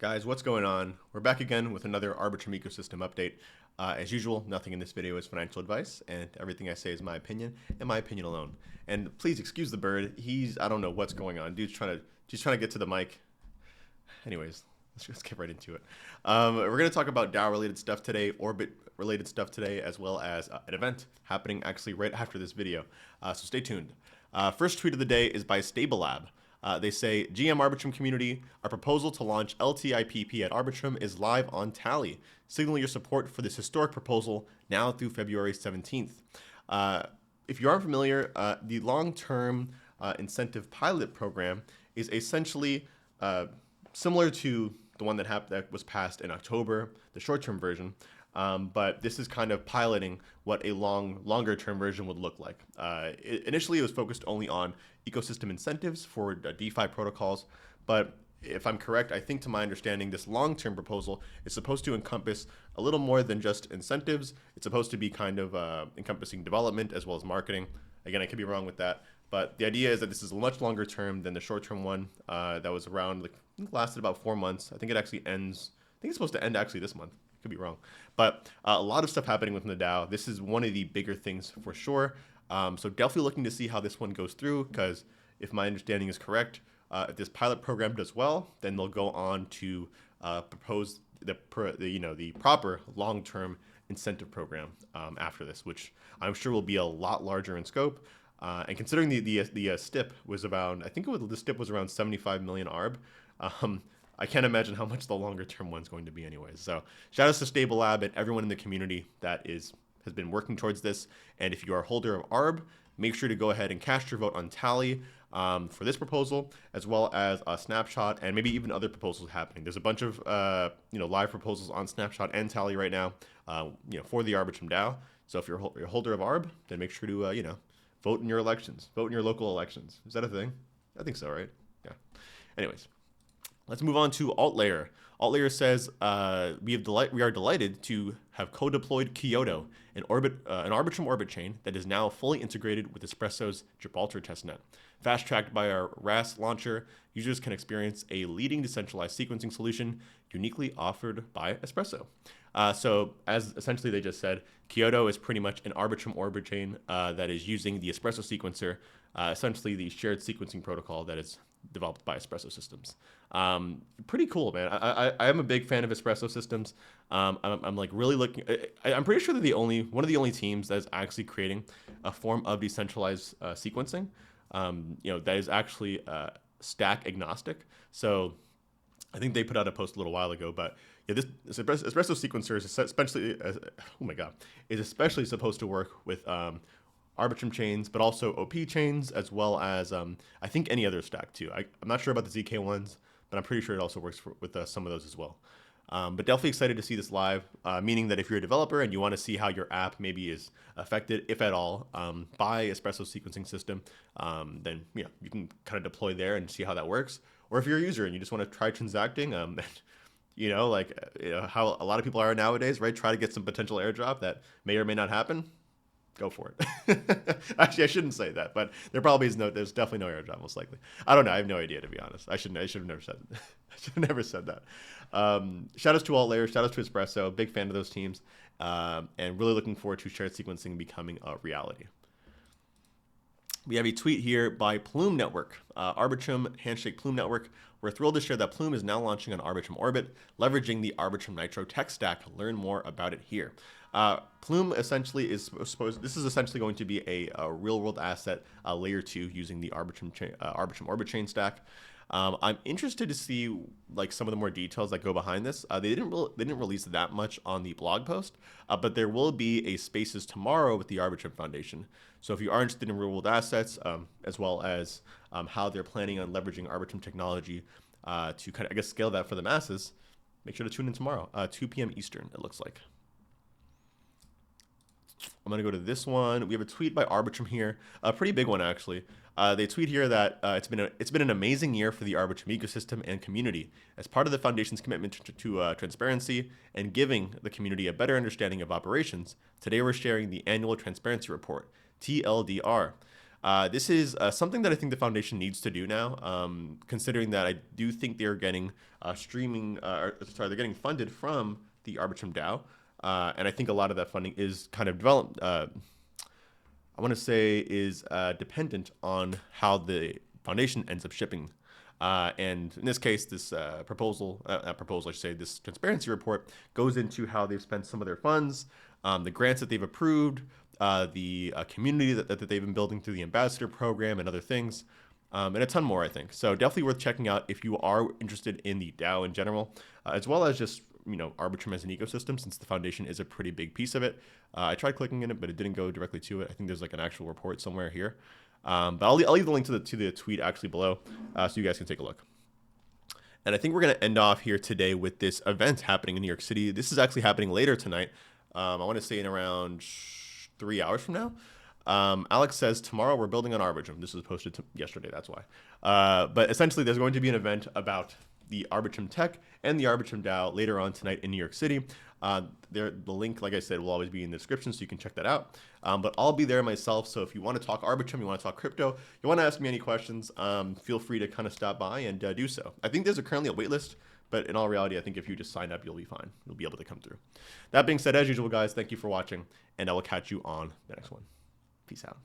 Guys, what's going on? We're back again with another Arbitrum ecosystem update. As usual, nothing in this video is financial advice, and everything I say is my opinion, and my opinion alone. And please excuse the bird. I don't know what's going on. Dude's trying to get to the mic. Anyways, let's just get right into it. We're going to talk about DAO-related stuff today, Orbit-related stuff today, as well as an event happening actually right after this video. So stay tuned. First tweet of the day is by StableLab. They say, GM Arbitrum community, our proposal to launch LTIPP at Arbitrum is live on Tally. Signal your support for this historic proposal now through February 17th. If you aren't familiar, the long-term incentive pilot program is essentially similar to the one that was passed in October, the short-term version. But this is kind of piloting what a longer-term version would look like. Initially, it was focused only on ecosystem incentives for DeFi protocols, but if I'm correct, I think to my understanding, this long-term proposal is supposed to encompass a little more than just incentives. It's supposed to be kind of encompassing development as well as marketing. Again, I could be wrong with that, but the idea is that this is much longer term than the short-term one that was around, lasted about 4 months. I think it actually ends, I think it's supposed to end actually this month. Could be wrong, but a lot of stuff happening within the DAO. This is one of the bigger things for sure. So definitely looking to see how this one goes through, because if my understanding is correct, if this pilot program does well, then they'll go on to propose the proper long-term incentive program after this, which I'm sure will be a lot larger in scope. And considering the STIP was around, I think the STIP was around 75 million ARB. I can't imagine how much the longer term one's going to be anyways. So shout out to StableLab and everyone in the community that has been working towards this. And if you are a holder of ARB, make sure to go ahead and cast your vote on Tally for this proposal, as well as a Snapshot and maybe even other proposals happening. There's a bunch of live proposals on Snapshot and Tally right now for the Arbitrum DAO. So if you're a holder of ARB, then make sure to vote in your elections, vote in your local elections. Is that a thing? I think so, right? Yeah. Anyways. Let's move on to AltLayer. AltLayer says we are delighted to have co-deployed Kyoto, an Arbitrum orbit chain that is now fully integrated with Espresso's Gibraltar testnet. Fast-tracked by our RAS launcher, users can experience a leading decentralized sequencing solution uniquely offered by Espresso. So as essentially they just said, Kyoto is pretty much an Arbitrum orbit chain that is using the Espresso sequencer, essentially the shared sequencing protocol that is developed by Espresso systems. Pretty cool, man. I am a big fan of Espresso systems. I'm like really looking. I'm pretty sure they're one of the only teams that's actually creating a form of decentralized sequencing. That is actually stack agnostic. So I think they put out a post a little while ago, but yeah, this Espresso sequencer is especially supposed to work with Arbitrum chains, but also OP chains, as well as I think any other stack too. I'm not sure about the ZK ones, but I'm pretty sure it also works with some of those as well. But definitely excited to see this live, meaning that if you're a developer and you want to see how your app maybe is affected, if at all, by Espresso sequencing system, then you can kind of deploy there and see how that works. Or if you're a user and you just want to try transacting, how a lot of people are nowadays, right? Try to get some potential airdrop that may or may not happen. Go for it. Actually, I shouldn't say that, but there's definitely no airdrop most likely. I don't know. I have no idea, to be honest. I should have never said that. I should have never said that. Shout outs to AltLayer, shout outs to Espresso, big fan of those teams, and really looking forward to shared sequencing becoming a reality. We have a tweet here by Plume Network, Arbitrum Handshake Plume Network. We're thrilled to share that Plume is now launching on Arbitrum Orbit, leveraging the Arbitrum Nitro tech stack. Learn more about it here. Plume essentially this is essentially going to be a real-world asset layer 2 using the Arbitrum Orbit chain stack. I'm interested to see some of the more details that go behind this. They didn't release that much on the blog post, but there will be a Spaces tomorrow with the Arbitrum Foundation. So if you are interested in real-world assets, as well as how they're planning on leveraging Arbitrum technology to kind of scale that for the masses, make sure to tune in tomorrow, 2 p.m. Eastern. It looks like. I'm going to go to this one. We have a tweet by Arbitrum here, a pretty big one actually. They tweet here that it's been an amazing year for the Arbitrum ecosystem and community. As part of the foundation's commitment to transparency and giving the community a better understanding of operations, today we're sharing the annual transparency report, TLDR. This is something that I think the foundation needs to do now, considering that I do think they're getting they're getting funded from the Arbitrum DAO, and I think a lot of that funding is kind of developed. I want to say is dependent on how the foundation ends up shipping. And in this case, this not proposal, I should say, this transparency report goes into how they've spent some of their funds, the grants that they've approved, the community that they've been building through the ambassador program and other things, and a ton more, I think. So definitely worth checking out if you are interested in the DAO in general, as well as just Arbitrum as an ecosystem, since the foundation is a pretty big piece of it. I tried clicking in it, but it didn't go directly to it. I think there's like an actual report somewhere here. But I'll leave the link to the tweet actually below, so you guys can take a look. And I think we're going to end off here today with this event happening in New York City. This is actually happening later tonight. I want to say in around 3 hours from now. Alex says, tomorrow we're building on Arbitrum. This was posted yesterday, that's why. But essentially, there's going to be an event about the Arbitrum tech and the Arbitrum DAO later on tonight in New York City. The link, like I said, will always be in the description, so you can check that out. But I'll be there myself, so if you want to talk Arbitrum, you want to talk crypto, you want to ask me any questions, feel free to kind of stop by and do so. I think there's currently a wait list, but in all reality, I think if you just sign up, you'll be fine. You'll be able to come through. That being said, as usual, guys, thank you for watching, and I will catch you on the next one. Peace out.